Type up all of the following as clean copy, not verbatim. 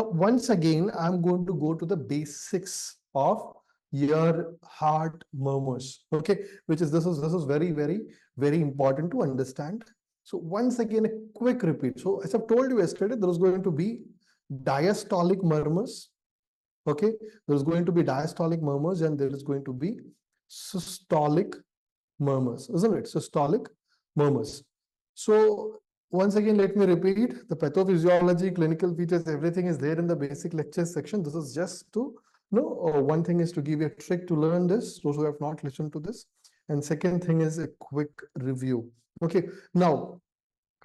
Now, once again, I'm going to go to the basics of your heart murmurs. Okay, which is this is very important to understand. So once again, a quick repeat. So as I've told you yesterday, there is going to be diastolic murmurs. Okay, there is going to be diastolic murmurs and there is going to be systolic murmurs, isn't it? Systolic murmurs. So once again, let me repeat, the pathophysiology, clinical features, everything is there in the basic lectures section. This is just to know, one thing is to give you a trick to learn this, those who have not listened to this. And second thing is a quick review. Okay, now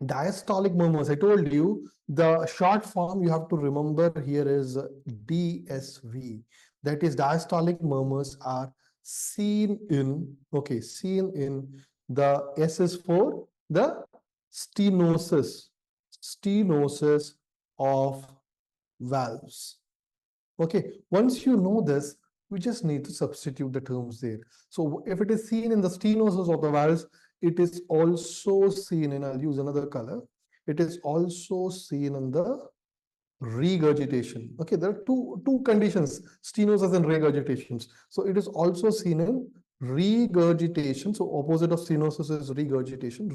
diastolic murmurs, I told you the short form you have to remember here is DSV. That is, diastolic murmurs are seen in, okay, seen in the S is for the stenosis of valves. Okay, once you know this, we just need to substitute the terms there. So if it is seen in the stenosis of the valves, it is also seen in, I'll use another color, it is also seen in the regurgitation. Okay, there are two conditions, stenosis and regurgitations. So it is also seen in regurgitation. So opposite of stenosis is regurgitation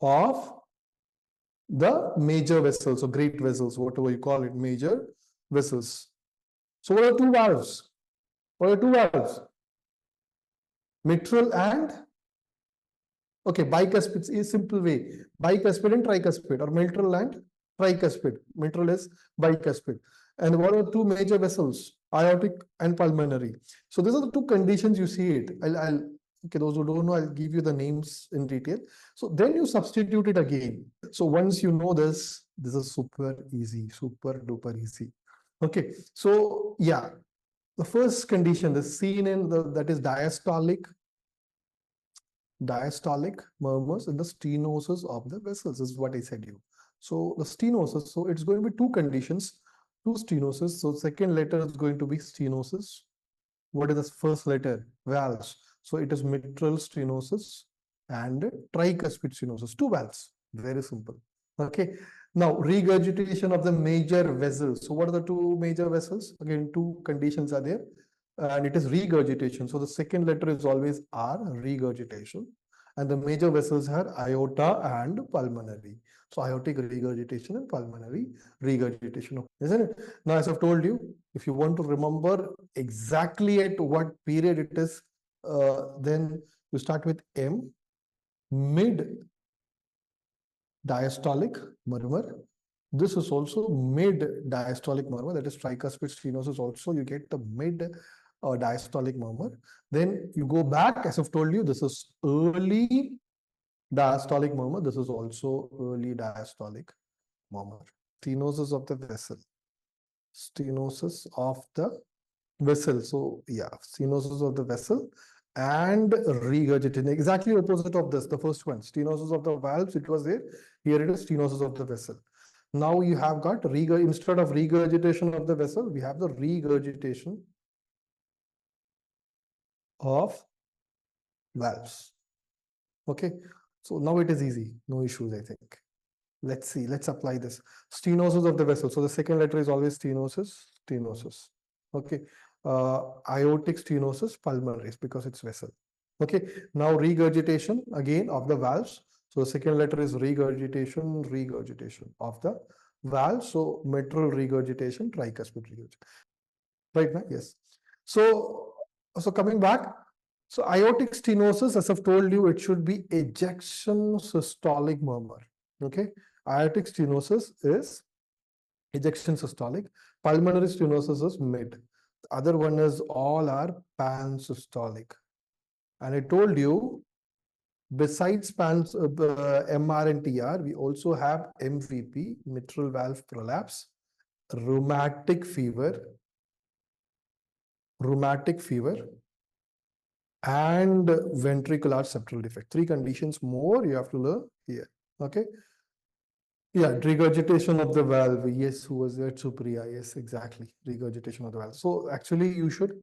of the major vessels or great vessels, whatever you call it, major vessels. So what are two valves? What are two valves? Mitral and, okay, bicuspid is simple way. Bicuspid and tricuspid, or mitral and tricuspid. Mitral is bicuspid. And what are two major vessels? Aortic and pulmonary. So these are the two conditions you see it. Okay, those who don't know, I'll give you the names in detail. So then you substitute it again. So once you know this is super easy, super duper easy. Okay, so yeah, the first condition is seen in that is diastolic murmurs in the stenosis of the vessels, is what I said you. So the stenosis, so it's going to be two conditions, two stenosis. So second letter is going to be stenosis. What is the first letter? Valves. So it is mitral stenosis and tricuspid stenosis, two valves. Very simple. Okay. Now regurgitation of the major vessels. So what are the two major vessels? Again, two conditions are there, and it is regurgitation. So the second letter is always R, regurgitation, and the major vessels are aorta and pulmonary. So aortic regurgitation and pulmonary regurgitation, isn't it? Now, as I've told you, if you want to remember exactly at what period it is, then you start with M, mid diastolic murmur. This is also mid diastolic murmur, that is tricuspid stenosis. Also, you get the mid diastolic murmur. Then you go back, as I've told you, this is early diastolic murmur. This is also early diastolic murmur. Stenosis of the vessel. Stenosis of the vessel. So yeah, stenosis of the vessel and regurgitation. Exactly opposite of this, the first one. Stenosis of the valves, it was there. Here it is stenosis of the vessel. Now you have got instead of regurgitation of the vessel, we have the regurgitation of valves. Okay, so now it is easy, no issues, I think. Let's see, let's apply this. Stenosis of the vessel. So the second letter is always stenosis. Okay, aortic stenosis, pulmonary, because it's vessel. Okay, now regurgitation again of the valves. So the second letter is regurgitation of the valve. So mitral regurgitation, tricuspid regurgitation. Right now, yes. So coming back, so aortic stenosis, as I've told you, it should be ejection systolic murmur. Okay, aortic stenosis is ejection systolic. Pulmonary stenosis is mid. The other one is all are pansystolic. And I told you, besides MR and TR, we also have MVP, mitral valve prolapse, rheumatic fever, and ventricular septal defect. Three conditions more you have to learn here. Okay. Yeah, regurgitation of the valve. Yes, who was that? Supriya. Yes, exactly. Regurgitation of the valve. So actually, you should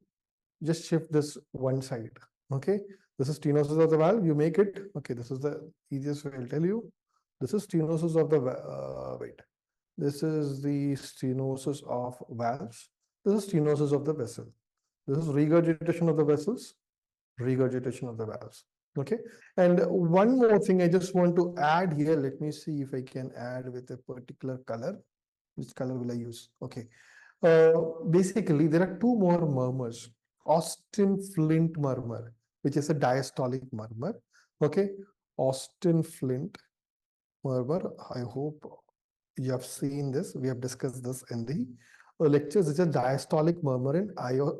just shift this one side. Okay. This is stenosis of the valve. You make it. Okay. This is the easiest way I'll tell you. This is stenosis of the wait. This is the stenosis of valves. This is stenosis of the vessel. This is regurgitation of the vessels, regurgitation of the valves. Okay. And one more thing I just want to add here. Let me see if I can add with a particular color. Which color will I use? Okay. Basically, there are two more murmurs. Austin Flint murmur, which is a diastolic murmur. Okay. Austin Flint murmur. I hope you have seen this. We have discussed this in the lectures. It's a diastolic murmur and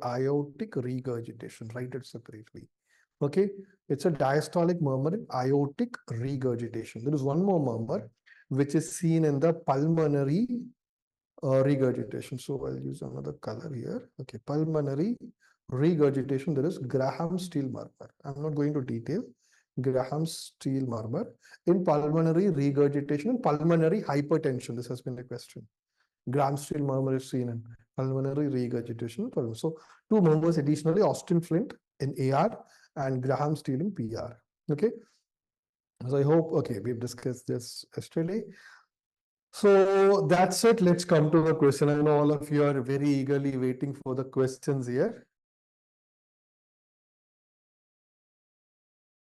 aortic regurgitation. Write it separately. Okay, it's a diastolic murmur and aortic regurgitation. There is one more murmur which is seen in the pulmonary regurgitation. So I'll use another color here. Okay, pulmonary regurgitation. There is Graham-Steele murmur. I'm not going to detail. Graham-Steele murmur in pulmonary regurgitation and pulmonary hypertension. This has been a question. Graham-Steele murmur is seen in pulmonary regurgitation. So two murmurs additionally, Austin Flint in AR and Graham-Steele in PR. Okay. So I hope, okay, we've discussed this yesterday. So that's it. Let's come to the question. I know all of you are very eagerly waiting for the questions here.